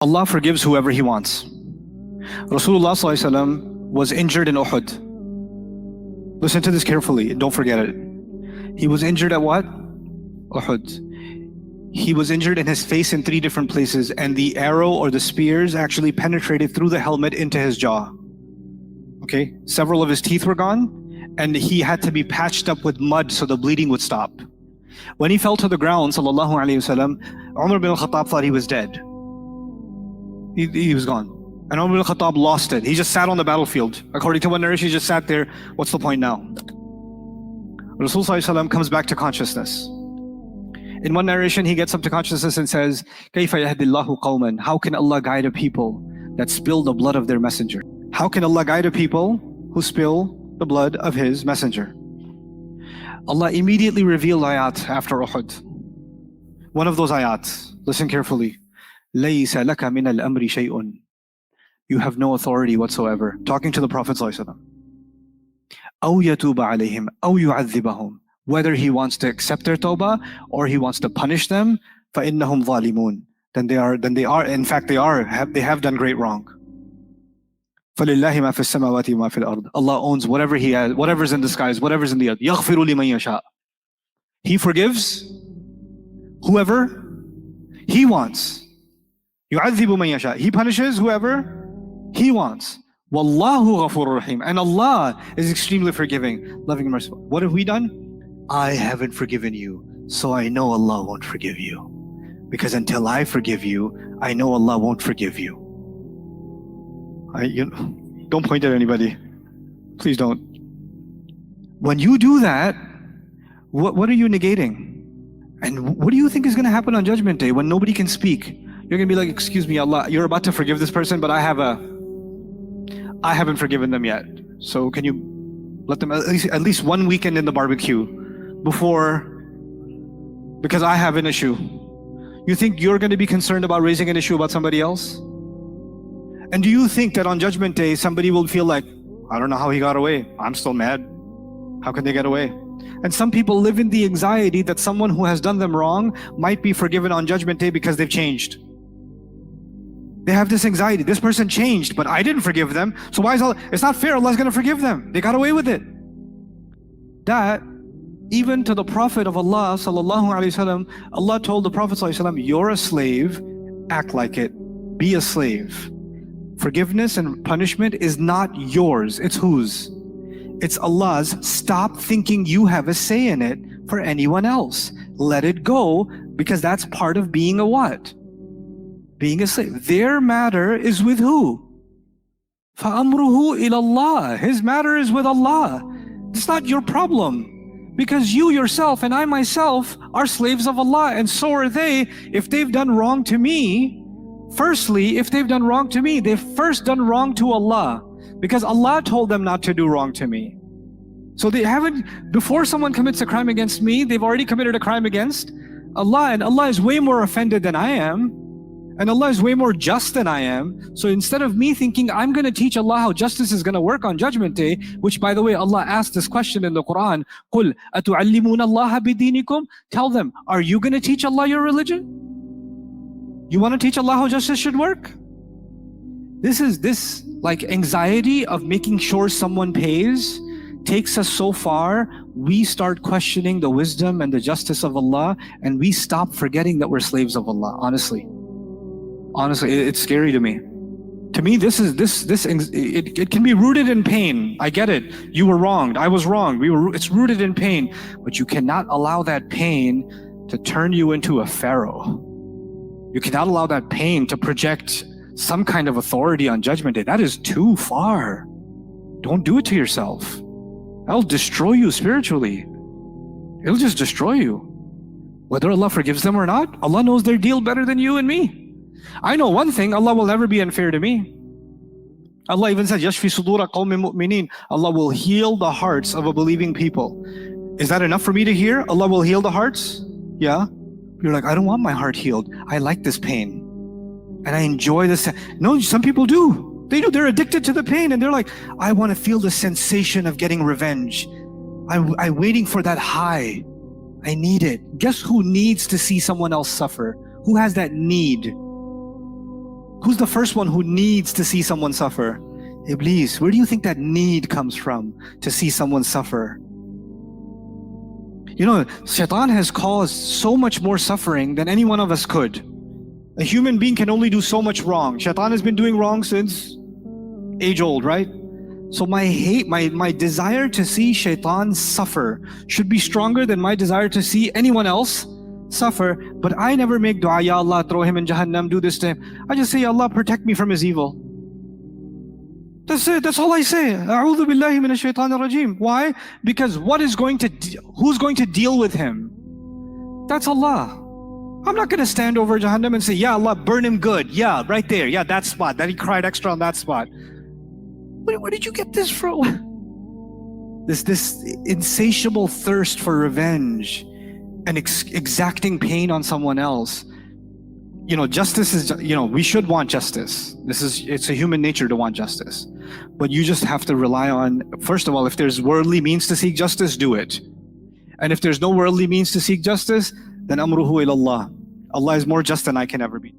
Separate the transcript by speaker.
Speaker 1: Allah forgives whoever He wants. Rasulullah ﷺ was injured in Uhud. Listen to this carefully, don't forget it. He was injured at what? Uhud. He was injured in his face in 3 different places, and the arrow or the spears actually penetrated through the helmet into his jaw. Okay, several of his teeth were gone, and he had to be patched up with mud so the bleeding would stop. When he fell to the ground, sallallahu alaihi wasallam, Umar bin al-Khattab thought he was dead. He was gone. And Umar bin al-Khattab lost it. He just sat on the battlefield. According to one narration, he just sat there. What's the point now? Rasul sallallahu alaihi wasallam comes back to consciousness. In one narration, he gets up to consciousness and says, كَيْفَ يَهْدِ اللَّهُ قَوْمًا? How can Allah guide a people that spill the blood of their messenger? How can Allah guide a people who spill the blood of His messenger? Allah immediately revealed ayat after Uhud. One of those ayat, listen carefully. لَيْسَ لَكَ مِنَ الْأَمْرِ شَيْءٌ. You have no authority whatsoever. Talking to the Prophet ﷺ. أَوْ يَتُوبَ عَلَيْهِمْ أَوْ يُعَذِّبَهُم. Whether He wants to accept their tawbah or He wants to punish them, فَإِنَّهُمْ ظَالِمُونَ. Then they are, in fact they have done great wrong. فَلِلَّهِ مَا فِي السَّمَاوَاتِ وَمَا فِي الْأَرْضِ. Allah owns whatever He has, whatever's in the skies, whatever's in the earth. يَغْفِرُ لِمَن يَشَاءُ. He forgives whoever He wants. يُعَذِّبُ مَن يَشَاءُ. He punishes whoever He wants. وَاللَّهُ غَفُورٌ رَحِيمٌ. And Allah is extremely forgiving, loving and merciful. What have we done? I haven't forgiven you, so I know Allah won't forgive you. Because until I forgive you, I know Allah won't forgive you. Don't point at anybody. Please don't. When you do that, what are you negating? And what do you think is going to happen on Judgment Day when nobody can speak? You're going to be like, excuse me, Allah, you're about to forgive this person, but I haven't forgiven them yet. So can you let them at least 1 weekend in the barbecue because I have an issue. You think you're going to be concerned about raising an issue about somebody else? And do you think that on Judgment Day, somebody will feel like, I don't know how he got away. I'm still mad. How can they get away? And some people live in the anxiety that someone who has done them wrong might be forgiven on Judgment Day because they've changed. They have this anxiety. This person changed, but I didn't forgive them. So why is Allah? It's not fair. Allah's going to forgive them. They got away with it. That, even to the Prophet of Allah sallallahu alaihi wasallam, Allah told the Prophet sallallahu alaihi wasallam, you're a slave, act like it, be a slave. Forgiveness and punishment is not yours, it's whose? It's Allah's. Stop thinking you have a say in it for anyone else. Let it go, because that's part of being a what? Being a slave. Their matter is with who? فَأَمْرُهُ إِلَى اللَّهِ. His matter is with Allah. It's not your problem. Because you yourself and I myself are slaves of Allah, and so are they. If they've done wrong to me, firstly, if they've done wrong to me, they've first done wrong to Allah, because Allah told them not to do wrong to me. So they haven't, before someone commits a crime against me, they've already committed a crime against Allah, and Allah is way more offended than I am. And Allah is way more just than I am. So instead of me thinking I'm going to teach Allah how justice is going to work on Judgment Day, which by the way, Allah asked this question in the Quran, قُلْ أَتُعَلِّمُونَ اللَّهَ بِدِينِكُمْ. Tell them, are you going to teach Allah your religion? You want to teach Allah how justice should work? This like anxiety of making sure someone pays takes us so far, we start questioning the wisdom and the justice of Allah, and we stop forgetting that we're slaves of Allah, honestly. Honestly, it's scary to me. To me, it can be rooted in pain. I get it. You were wronged. I was wronged. It's rooted in pain. But you cannot allow that pain to turn you into a pharaoh. You cannot allow that pain to project some kind of authority on Judgment Day. That is too far. Don't do it to yourself. That'll destroy you spiritually. It'll just destroy you. Whether Allah forgives them or not, Allah knows their deal better than you and me. I know one thing, Allah will never be unfair to me. Allah even said, يَشْفِي صُدُورَ قَوْمٍ مُؤْمِنِينَ. Allah will heal the hearts of a believing people. Is that enough for me to hear? Allah will heal the hearts? Yeah. You're like, I don't want my heart healed. I like this pain. And I enjoy this. No, some people do. They do. They're addicted to the pain. And they're like, I want to feel the sensation of getting revenge. I'm waiting for that high. I need it. Guess who needs to see someone else suffer? Who has that need? Who's the first one who needs to see someone suffer? Iblis. Where do you think that need comes from to see someone suffer? You know, Shaitan has caused so much more suffering than any one of us could. A human being can only do so much wrong. Shaitan has been doing wrong since age old, right? So my desire to see Shaitan suffer should be stronger than my desire to see anyone else suffer. But I never make dua, Ya Allah, throw him in Jahannam, do this to him. I just say, Ya Allah, protect me from his evil. That's it. That's all I say. A'udhu billahi minash shaitanir rajim. Why? Because who's going to deal with him? That's Allah. I'm not going to stand over Jahannam and say, Ya Allah, burn him good. Yeah, right there. Yeah, that spot. That he cried extra on that spot. Where did you get this from? This insatiable thirst for revenge and exacting pain on someone else. You know, justice is, we should want justice. It's a human nature to want justice. But you just have to rely on, first of all, if there's worldly means to seek justice, do it. And if there's no worldly means to seek justice, then amruhu ilallah. Allah is more just than I can ever be.